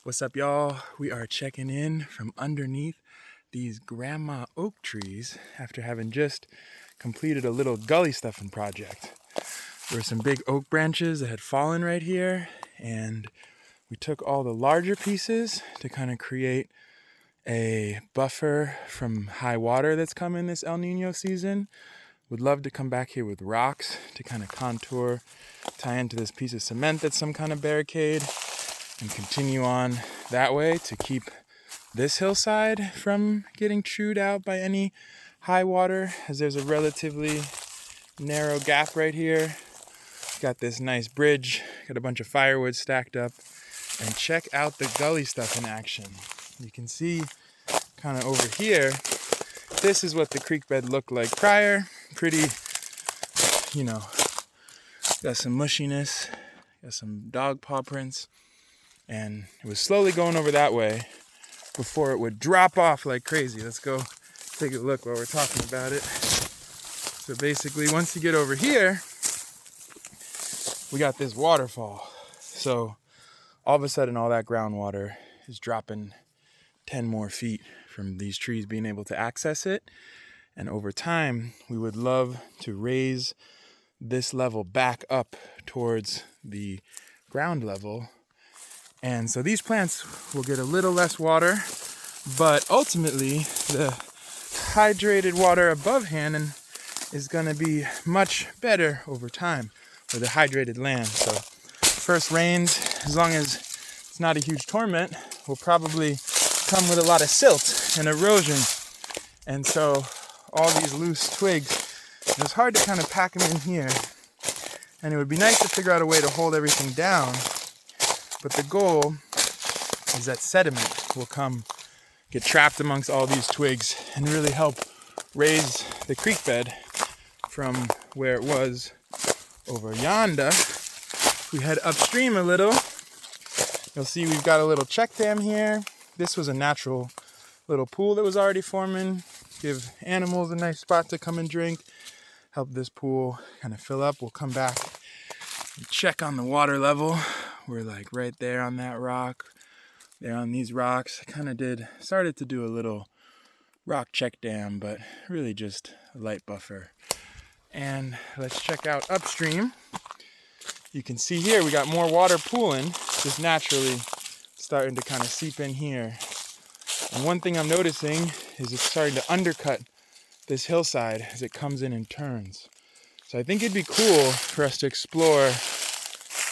What's up, y'all? We are checking in from underneath these grandma oak trees after having just completed a little gully stuffing project. There were some big oak branches that had fallen right here, and we took all the larger pieces to kind of create a buffer from high water that's coming this El Nino season. Would love to come back here with rocks to kind of contour, tie into this piece of cement that's some kind of barricade, and continue on that way to keep this hillside from getting chewed out by any high water, as there's a relatively narrow gap right here. Got this nice bridge, got a bunch of firewood stacked up, and check out the gully stuff in action. You can see kind of over here, this is what the creek bed looked like prior. Pretty, got some mushiness, got some dog paw prints, and it was slowly going over that way before it would drop off like crazy. Let's go take a look while we're talking about it. So basically, once you get over here, we got this waterfall. So all of a sudden, all that groundwater is dropping 10 more feet from these trees being able to access it. And over time, we would love to raise this level back up towards the ground level. And so these plants will get a little less water, but ultimately the hydrated water above hand is going to be much better over time, or the hydrated land. So first rains, as long as it's not a huge torment, will probably come with a lot of silt and erosion. And so all these loose twigs, it's hard to kind of pack them in here. And it would be nice to figure out a way to hold everything down. But the goal is that sediment will come, get trapped amongst all these twigs, and really help raise the creek bed from where it was over yonder. If we head upstream a little, you'll see we've got a little check dam here. This was a natural little pool that was already forming. Give animals a nice spot to come and drink. Help this pool kind of fill up. We'll come back and check on the water level. We're like right there on that rock, there on these rocks. I kind of started to do a little rock check dam, but really just a light buffer. And let's check out upstream. You can see here we got more water pooling, just naturally starting to kind of seep in here. And one thing I'm noticing is it's starting to undercut this hillside as it comes in and turns. So I think it'd be cool for us to explore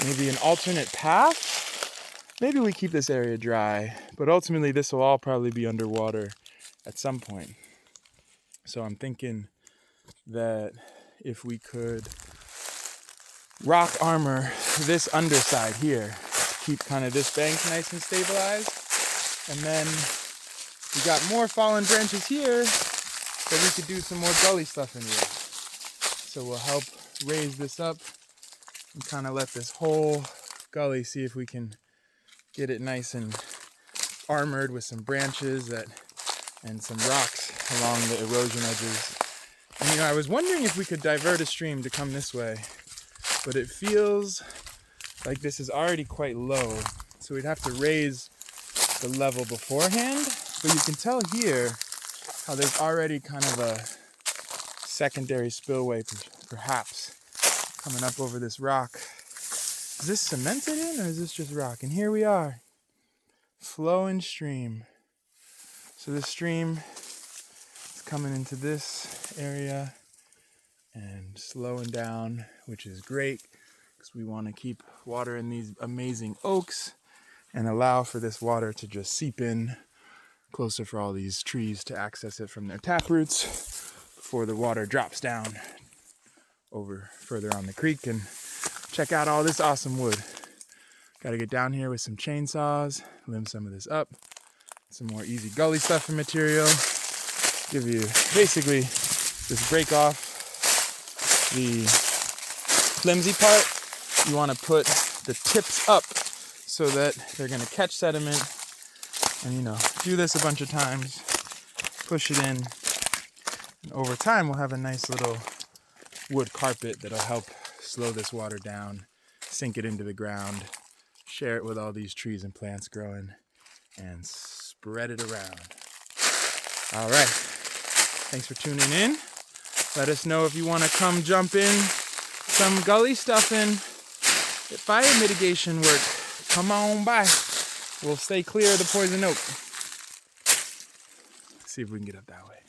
maybe an alternate path. Maybe we keep this area dry, but ultimately this will all probably be underwater at some point. So I'm thinking that if we could rock armor this underside here, keep kind of this bank nice and stabilized, and then we got more fallen branches here that we could do some more gully stuff in here. So we'll help raise this up and kind of let this whole gully, see if we can get it nice and armored with some branches and some rocks along the erosion edges. And I was wondering if we could divert a stream to come this way, but it feels like this is already quite low, so we'd have to raise the level beforehand. But you can tell here how there's already kind of a secondary spillway, perhaps, coming up over this rock. Is this cemented in, or is this just rock? And here we are, flowing stream. So this stream is coming into this area and slowing down, which is great because we want to keep water in these amazing oaks and allow for this water to just seep in closer for all these trees to access it from their taproots before the water drops down over further on the creek. And check out all this awesome wood. Got to get down here with some chainsaws, limb some of this up, some more easy gully stuffing material. Give you basically just break off the flimsy part. You want to put the tips up so that they're going to catch sediment. And do this a bunch of times, push it in, and over time we'll have a nice little wood carpet that'll help slow this water down, sink it into the ground, share it with all these trees and plants growing. and spread it around. All right. Thanks for tuning in. Let us know if you want to come jump in some gully stuffing, fire mitigation work. Come on by. We'll stay clear of the poison oak. See if we can get up that way.